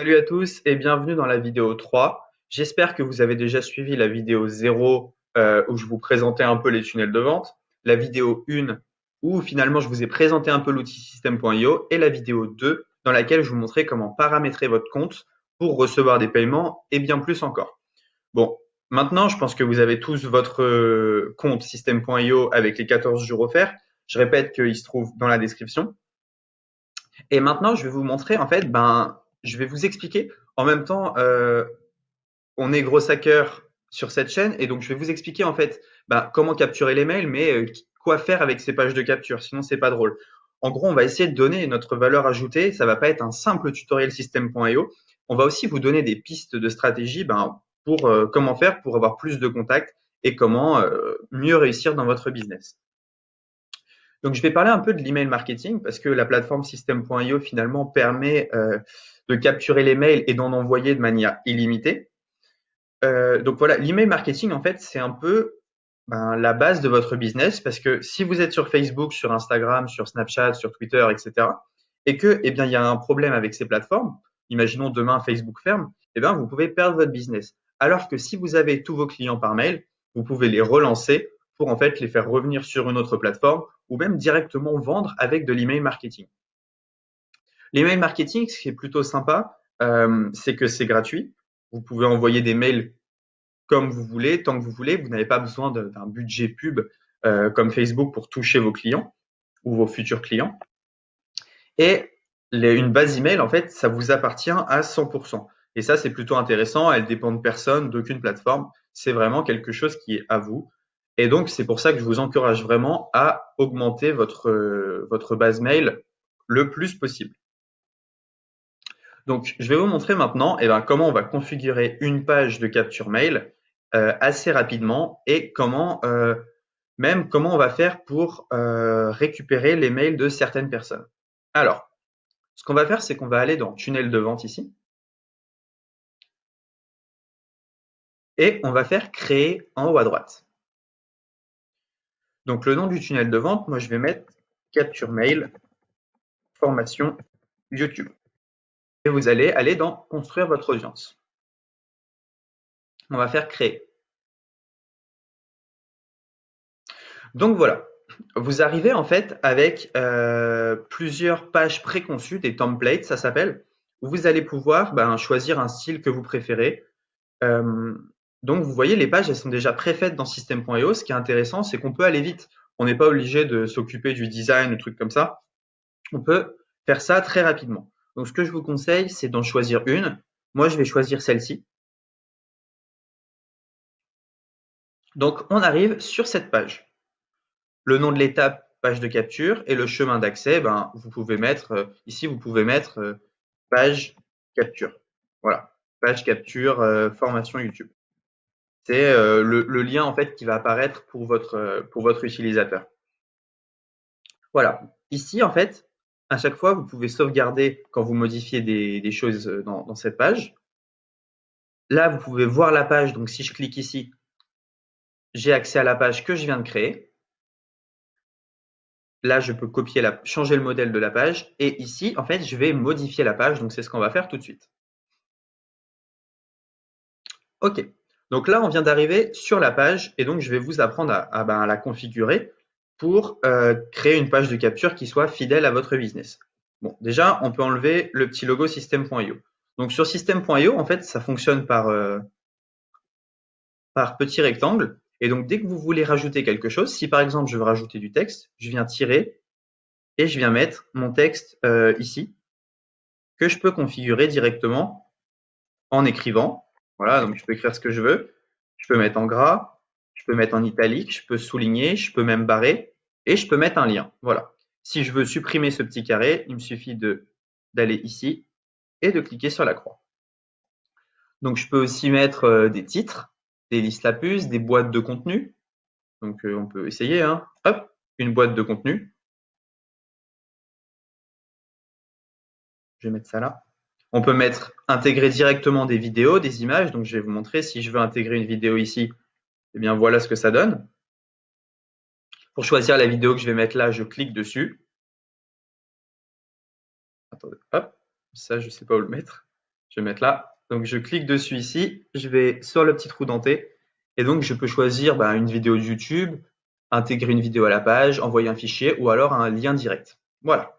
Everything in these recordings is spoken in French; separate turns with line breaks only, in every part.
Salut à tous et bienvenue dans la vidéo 3. J'espère que vous avez déjà suivi la vidéo 0 où je vous présentais un peu les tunnels de vente, la vidéo 1 où finalement je vous ai présenté un peu l'outil system.io et la vidéo 2 dans laquelle je vous montrais comment paramétrer votre compte pour recevoir des paiements et bien plus encore. Bon, maintenant je pense que vous avez tous votre compte system.io avec les 14 jours offerts. Je répète qu'il se trouve dans la description. Et maintenant, je vais vous montrer, en fait, je vais vous expliquer. En même temps, on est gros hacker sur cette chaîne, et donc je vais vous expliquer, en fait, comment capturer les mails, mais quoi faire avec ces pages de capture, sinon c'est pas drôle. En gros, on va essayer de donner notre valeur ajoutée. Ça va pas être un simple tutoriel system.io. On va aussi vous donner des pistes de stratégie, pour comment faire pour avoir plus de contacts et comment mieux réussir dans votre business. Donc, je vais parler un peu de l'email marketing parce que la plateforme System.io finalement permet de capturer les mails et d'en envoyer de manière illimitée. Donc voilà, l'email marketing en fait c'est un peu la base de votre business parce que si vous êtes sur Facebook, sur Instagram, sur Snapchat, sur Twitter, etc. et que il y a un problème avec ces plateformes, imaginons demain Facebook ferme, vous pouvez perdre votre business. Alors que si vous avez tous vos clients par mail, vous pouvez les relancer pour en fait les faire revenir sur une autre plateforme ou même directement vendre avec de l'email marketing. L'email marketing, ce qui est plutôt sympa, c'est que c'est gratuit. Vous pouvez envoyer des mails comme vous voulez, tant que vous voulez. Vous n'avez pas besoin d'un budget pub comme Facebook pour toucher vos clients ou vos futurs clients. Et une base email, en fait, ça vous appartient à 100%. Et ça, c'est plutôt intéressant. Elle dépend de personne, d'aucune plateforme. C'est vraiment quelque chose qui est à vous. Et donc, c'est pour ça que je vous encourage vraiment à augmenter votre base mail le plus possible. Donc, je vais vous montrer maintenant comment on va configurer une page de capture mail assez rapidement et comment on va faire pour récupérer les mails de certaines personnes. Alors, ce qu'on va faire, c'est qu'on va aller dans tunnel de vente ici et on va faire créer en haut à droite. Donc, le nom du tunnel de vente, moi, je vais mettre capture mail formation YouTube. Et vous allez aller dans construire votre audience. On va faire créer. Donc voilà, vous arrivez en fait avec plusieurs pages préconçues, des templates, ça s'appelle, où vous allez pouvoir choisir un style que vous préférez. Euh, donc vous voyez, les pages, elles sont déjà préfaites dans System.io. Ce qui est intéressant, c'est qu'on peut aller vite. On n'est pas obligé de s'occuper du design ou trucs comme ça. On peut faire ça très rapidement. Donc ce que je vous conseille, c'est d'en choisir une. Moi, je vais choisir celle-ci. Donc on arrive sur cette page. Le nom de l'étape, page de capture, et le chemin d'accès, vous pouvez mettre, ici, vous pouvez mettre page capture. Voilà, page capture, formation YouTube. C'est le lien en fait qui va apparaître pour votre utilisateur. Voilà. Ici, en fait, à chaque fois, vous pouvez sauvegarder quand vous modifiez des choses dans cette page. Là, vous pouvez voir la page. Donc, si je clique ici, j'ai accès à la page que je viens de créer. Là, je peux changer le modèle de la page. Et ici, en fait, je vais modifier la page. Donc, c'est ce qu'on va faire tout de suite. OK. Donc là, on vient d'arriver sur la page et donc je vais vous apprendre à la configurer pour créer une page de capture qui soit fidèle à votre business. Bon, déjà, on peut enlever le petit logo System.io. Donc sur System.io, en fait, ça fonctionne par petit rectangle. Et donc, dès que vous voulez rajouter quelque chose, si par exemple je veux rajouter du texte, je viens tirer et je viens mettre mon texte ici, que je peux configurer directement en écrivant. Voilà, donc je peux écrire ce que je veux. Je peux mettre en gras, je peux mettre en italique, je peux souligner, je peux même barrer et je peux mettre un lien. Voilà. Si je veux supprimer ce petit carré, il me suffit d'aller ici et de cliquer sur la croix. Donc je peux aussi mettre des titres, des listes à puces, des boîtes de contenu. Donc on peut essayer, hein. Hop, une boîte de contenu. Je vais mettre ça là. On peut intégrer directement des vidéos, des images. Donc je vais vous montrer si je veux intégrer une vidéo ici. Eh bien voilà ce que ça donne. Pour choisir la vidéo que je vais mettre là, je clique dessus. Attendez, hop, ça je ne sais pas où le mettre. Je vais mettre là. Donc, je clique dessus ici. Je vais sur le petit trou denté. Et donc, je peux choisir une vidéo de YouTube, intégrer une vidéo à la page, envoyer un fichier ou alors un lien direct. Voilà.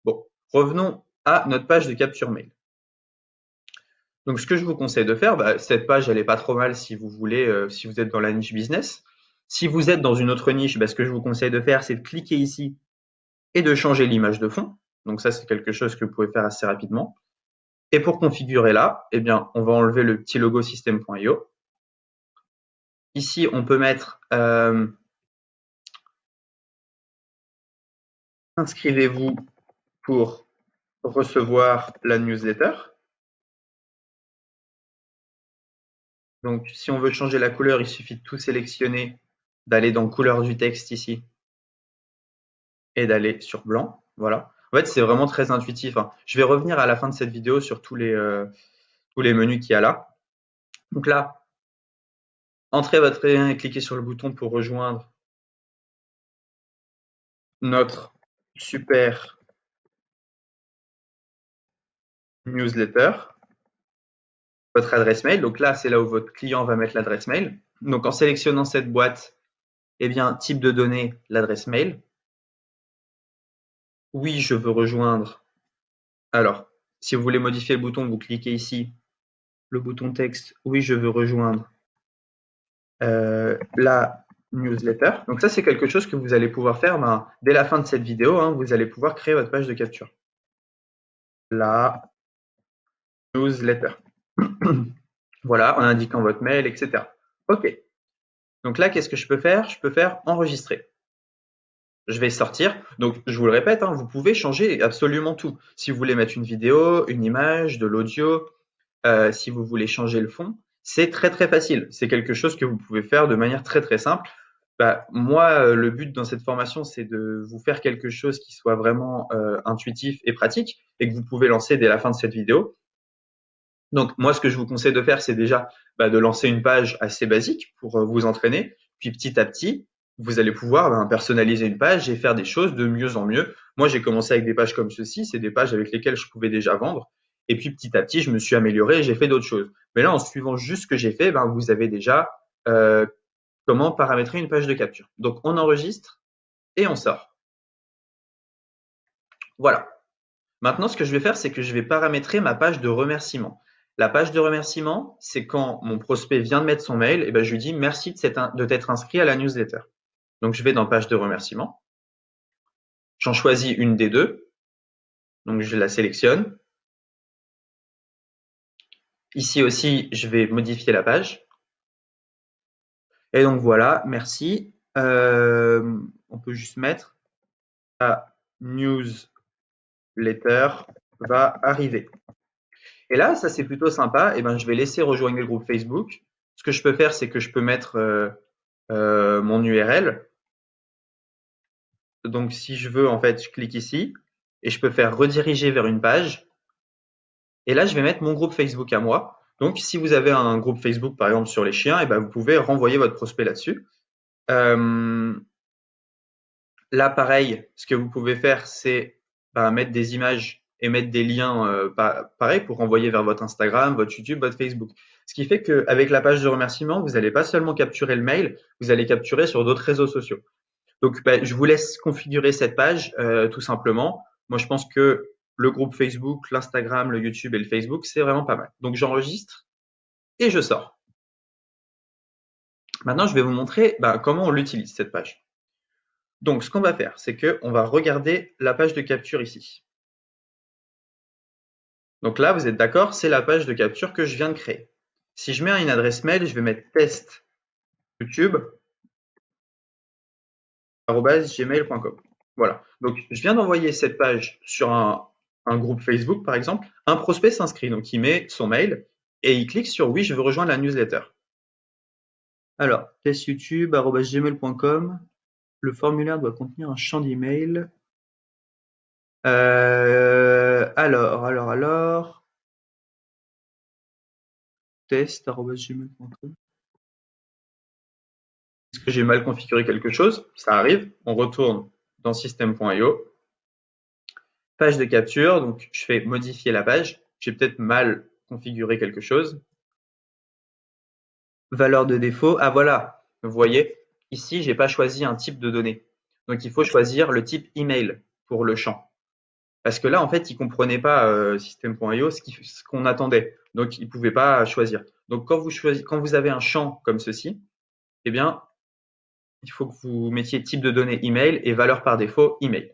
Bon, revenons à notre page de capture mail. Donc, ce que je vous conseille de faire, cette page, elle est pas trop mal si vous voulez, si vous êtes dans la niche business. Si vous êtes dans une autre niche, ce que je vous conseille de faire, c'est de cliquer ici et de changer l'image de fond. Donc ça, c'est quelque chose que vous pouvez faire assez rapidement. Et pour configurer là, on va enlever le petit logo system.io. Ici, on peut mettre inscrivez-vous pour recevoir la newsletter. Donc, si on veut changer la couleur, il suffit de tout sélectionner, d'aller dans couleur du texte ici et d'aller sur blanc. Voilà. En fait, c'est vraiment très intuitif. Je vais revenir à la fin de cette vidéo sur tous les menus qu'il y a là. Donc là, entrez votre lien et cliquez sur le bouton pour rejoindre notre super newsletter, votre adresse mail. Donc là, c'est là où votre client va mettre l'adresse mail. Donc en sélectionnant cette boîte, type de données, l'adresse mail. Oui, je veux rejoindre. Alors, si vous voulez modifier le bouton, vous cliquez ici, le bouton texte. Oui, je veux rejoindre la newsletter. Donc ça, c'est quelque chose que vous allez pouvoir faire dès la fin de cette vidéo. Vous allez pouvoir créer votre page de capture. La newsletter. Voilà, en indiquant votre mail, etc. OK. Donc là, qu'est-ce que je peux faire? Je peux faire enregistrer. Je vais sortir. Donc, je vous le répète, vous pouvez changer absolument tout. Si vous voulez mettre une vidéo, une image, de l'audio, si vous voulez changer le fond, c'est très très facile. C'est quelque chose que vous pouvez faire de manière très très simple. Moi, le but dans cette formation, c'est de vous faire quelque chose qui soit vraiment intuitif et pratique et que vous pouvez lancer dès la fin de cette vidéo. Donc, moi, ce que je vous conseille de faire, c'est déjà de lancer une page assez basique pour vous entraîner. Puis petit à petit, vous allez pouvoir personnaliser une page et faire des choses de mieux en mieux. Moi, j'ai commencé avec des pages comme ceci, c'est des pages avec lesquelles je pouvais déjà vendre. Et puis petit à petit, je me suis amélioré et j'ai fait d'autres choses. Mais là, en suivant juste ce que j'ai fait, vous avez déjà comment paramétrer une page de capture. Donc, on enregistre et on sort. Voilà. Maintenant, ce que je vais faire, c'est que je vais paramétrer ma page de remerciement. La page de remerciement, c'est quand mon prospect vient de mettre son mail, je lui dis merci de t'être inscrit à la newsletter. Donc, je vais dans page de remerciement. J'en choisis une des deux. Donc, je la sélectionne. Ici aussi, je vais modifier la page. Et donc, voilà, merci. On peut juste mettre la newsletter va arriver. Et là, ça c'est plutôt sympa. Je vais laisser rejoindre le groupe Facebook. Ce que je peux faire, c'est que je peux mettre mon URL. Donc, si je veux, en fait, je clique ici et je peux faire rediriger vers une page. Et là, je vais mettre mon groupe Facebook à moi. Donc, si vous avez un groupe Facebook, par exemple, sur les chiens, vous pouvez renvoyer votre prospect là-dessus. Là, pareil, ce que vous pouvez faire, c'est mettre des images et mettre des liens pareil pour renvoyer vers votre Instagram, votre YouTube, votre Facebook. Ce qui fait qu'avec la page de remerciement, vous n'allez pas seulement capturer le mail, vous allez capturer sur d'autres réseaux sociaux. Donc, je vous laisse configurer cette page tout simplement. Moi, je pense que le groupe Facebook, l'Instagram, le YouTube et le Facebook, c'est vraiment pas mal. Donc, j'enregistre et je sors. Maintenant, je vais vous montrer comment on l'utilise, cette page. Donc, ce qu'on va faire, c'est qu'on va regarder la page de capture ici. Donc là, vous êtes d'accord, c'est la page de capture que je viens de créer. Si je mets une adresse mail, je vais mettre test youtube@gmail.com. Voilà. Donc, je viens d'envoyer cette page sur un groupe Facebook, par exemple. Un prospect s'inscrit, donc il met son mail et il clique sur oui, je veux rejoindre la newsletter. Alors, testyoutube@gmail.com. Le formulaire doit contenir un champ d'email. Alors. Test@gmail.com. Est-ce que j'ai mal configuré quelque chose? Ça arrive. On retourne dans system.io. Page de capture. Donc, je fais modifier la page. J'ai peut-être mal configurer quelque chose. Valeur de défaut, ah voilà, vous voyez, ici, j'ai pas choisi un type de données. Donc, il faut choisir le type email pour le champ. Parce que là, en fait, il comprenait pas System.io ce qu'on attendait. Donc, il pouvait pas choisir. Donc, quand vous avez un champ comme ceci, eh bien, il faut que vous mettiez type de données email et valeur par défaut email.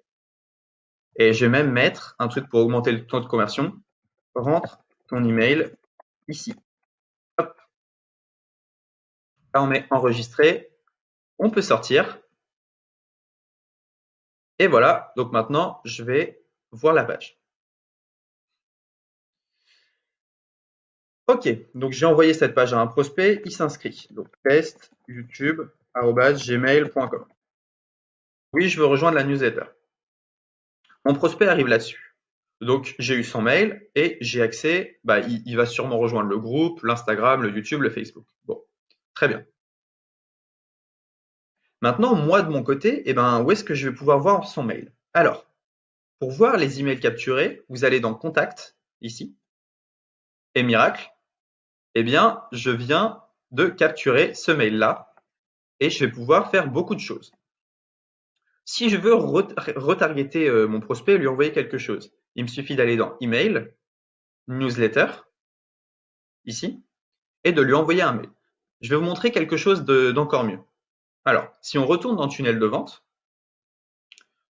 Et je vais même mettre un truc pour augmenter le taux de conversion. Rentre ton email ici. Hop. Là, on met enregistrer. On peut sortir. Et voilà. Donc maintenant, je vais voir la page. Ok, donc j'ai envoyé cette page à un prospect, il s'inscrit. Donc test youtube@gmail.com. Oui, je veux rejoindre la newsletter. Mon prospect arrive là-dessus. Donc j'ai eu son mail et j'ai accès, il va sûrement rejoindre le groupe, l'Instagram, le YouTube, le Facebook. Bon, très bien. Maintenant, moi de mon côté, où est-ce que je vais pouvoir voir son mail? Alors, pour voir les emails capturés, vous allez dans Contact, ici, et miracle, je viens de capturer ce mail-là et je vais pouvoir faire beaucoup de choses. Si je veux retargeter mon prospect et lui envoyer quelque chose, il me suffit d'aller dans Email, Newsletter, ici, et de lui envoyer un mail. Je vais vous montrer quelque chose d'encore mieux. Alors, si on retourne dans Tunnel de vente,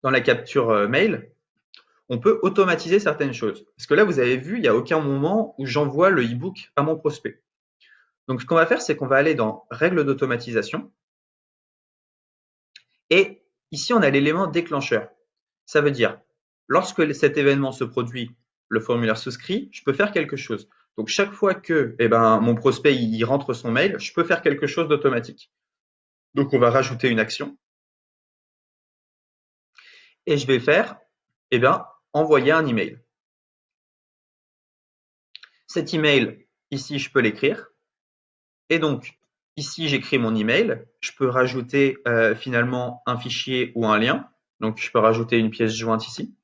dans la capture mail, on peut automatiser certaines choses. Parce que là, vous avez vu, il n'y a aucun moment où j'envoie le e-book à mon prospect. Donc, ce qu'on va faire, c'est qu'on va aller dans Règles d'automatisation. Et ici, on a l'élément déclencheur. Ça veut dire, lorsque cet événement se produit, le formulaire souscrit, je peux faire quelque chose. Donc, chaque fois que mon prospect il rentre son mail, je peux faire quelque chose d'automatique. Donc, on va rajouter une action. Et je vais faire, envoyer un email. Cet email, ici, je peux l'écrire. Et donc, ici, j'écris mon email. Je peux rajouter finalement un fichier ou un lien. Donc, je peux rajouter une pièce jointe ici.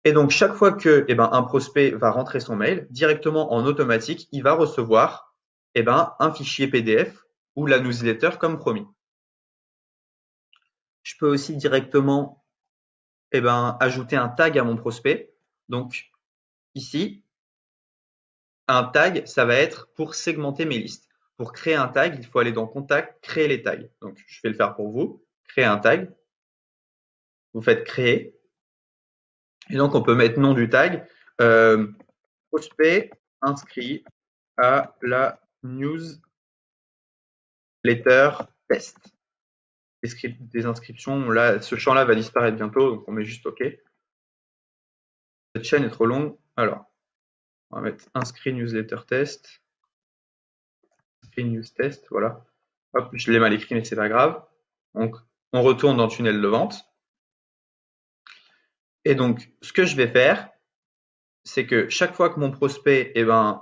Et donc, chaque fois que un prospect va rentrer son mail, directement en automatique, il va recevoir un fichier PDF ou la newsletter comme promis. Je peux aussi directement ajouter un tag à mon prospect. Donc, ici, un tag, ça va être pour segmenter mes listes. Pour créer un tag, il faut aller dans Contact, créer les tags. Donc, je vais le faire pour vous. Créer un tag. Vous faites créer. Et donc, on peut mettre nom du tag. Prospect inscrit à la newsletter test. Des inscriptions, là, ce champ-là va disparaître bientôt, donc on met juste OK. Cette chaîne est trop longue. Alors, on va mettre inscrit newsletter test. Inscrit news test, voilà. Hop, je l'ai mal écrit, mais c'est pas grave. Donc, on retourne dans tunnel de vente. Et donc, ce que je vais faire, c'est que chaque fois que mon prospect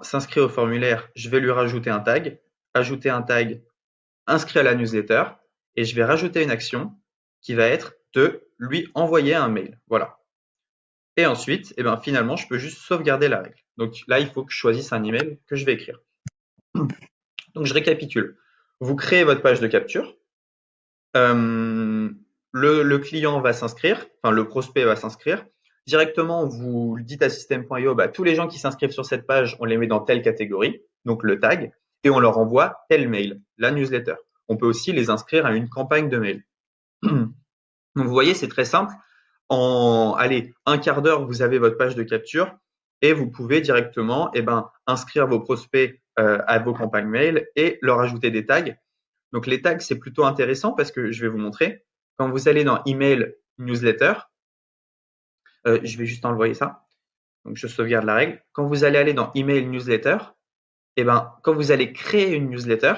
s'inscrit au formulaire, je vais lui rajouter un tag, ajouter un tag inscrit à la newsletter, et je vais rajouter une action qui va être de lui envoyer un mail. Voilà. Et ensuite, finalement, je peux juste sauvegarder la règle. Donc là, il faut que je choisisse un email que je vais écrire. Donc je récapitule. Vous créez votre page de capture. Le client va s'inscrire, enfin le prospect va s'inscrire. Directement, vous dites à System.io, tous les gens qui s'inscrivent sur cette page, on les met dans telle catégorie, donc le tag, et on leur envoie tel mail, la newsletter. On peut aussi les inscrire à une campagne de mail. Donc vous voyez, c'est très simple. En un quart d'heure, vous avez votre page de capture et vous pouvez directement inscrire vos prospects à vos campagnes mail et leur ajouter des tags. Donc les tags, c'est plutôt intéressant parce que je vais vous montrer. Quand vous allez dans Email Newsletter, je vais juste envoyer ça. Donc je sauvegarde la règle. Quand vous allez aller dans Email Newsletter, quand vous allez créer une newsletter,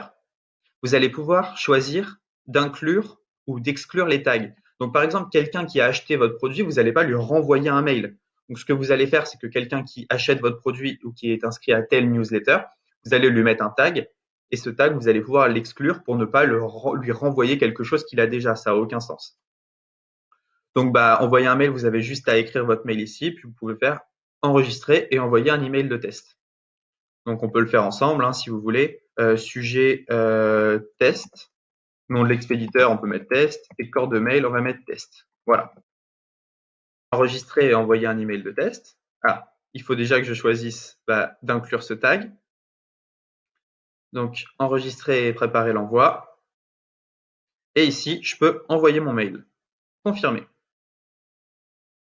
vous allez pouvoir choisir d'inclure ou d'exclure les tags. Donc, par exemple, quelqu'un qui a acheté votre produit, vous n'allez pas lui renvoyer un mail. Donc, ce que vous allez faire, c'est que quelqu'un qui achète votre produit ou qui est inscrit à telle newsletter, vous allez lui mettre un tag et ce tag, vous allez pouvoir l'exclure pour ne pas lui renvoyer quelque chose qu'il a déjà. Ça n'a aucun sens. Donc, envoyer un mail, vous avez juste à écrire votre mail ici, puis vous pouvez faire enregistrer et envoyer un email de test. Donc, on peut le faire ensemble hein, si vous voulez. Sujet test. Nom de l'expéditeur, on peut mettre test. Et corps de mail, on va mettre test. Voilà. Enregistrer et envoyer un email de test. Ah, il faut déjà que je choisisse d'inclure ce tag. Donc, enregistrer et préparer l'envoi. Et ici, je peux envoyer mon mail. Confirmer.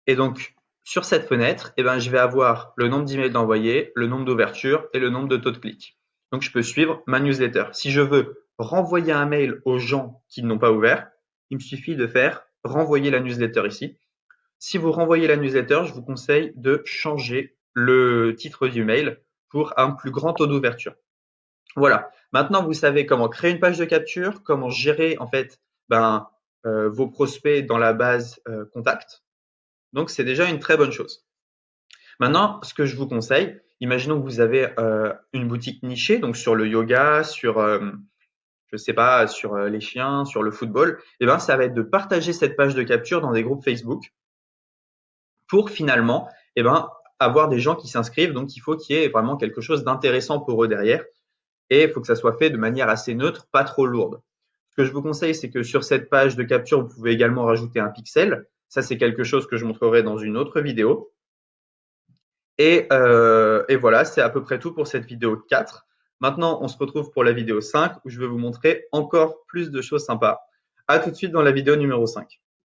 Et donc, sur cette fenêtre, je vais avoir le nombre d'emails d'envoyés, le nombre d'ouvertures et le nombre de taux de clics. Donc, je peux suivre ma newsletter. Si je veux renvoyer un mail aux gens qui n'ont pas ouvert, il me suffit de faire renvoyer la newsletter ici. Si vous renvoyez la newsletter, je vous conseille de changer le titre du mail pour un plus grand taux d'ouverture. Voilà. Maintenant, vous savez comment créer une page de capture, comment gérer en fait vos prospects dans la base contact. Donc, c'est déjà une très bonne chose. Maintenant, ce que je vous conseille, imaginons que vous avez une boutique nichée, donc sur le yoga, sur, je sais pas, sur les chiens, sur le football, ça va être de partager cette page de capture dans des groupes Facebook pour finalement, avoir des gens qui s'inscrivent. Donc, il faut qu'il y ait vraiment quelque chose d'intéressant pour eux derrière et il faut que ça soit fait de manière assez neutre, pas trop lourde. Ce que je vous conseille, c'est que sur cette page de capture, vous pouvez également rajouter un pixel. Ça, c'est quelque chose que je montrerai dans une autre vidéo. Et voilà, c'est à peu près tout pour cette vidéo 4. Maintenant, on se retrouve pour la vidéo 5 où je vais vous montrer encore plus de choses sympas. À tout de suite dans la vidéo numéro 5.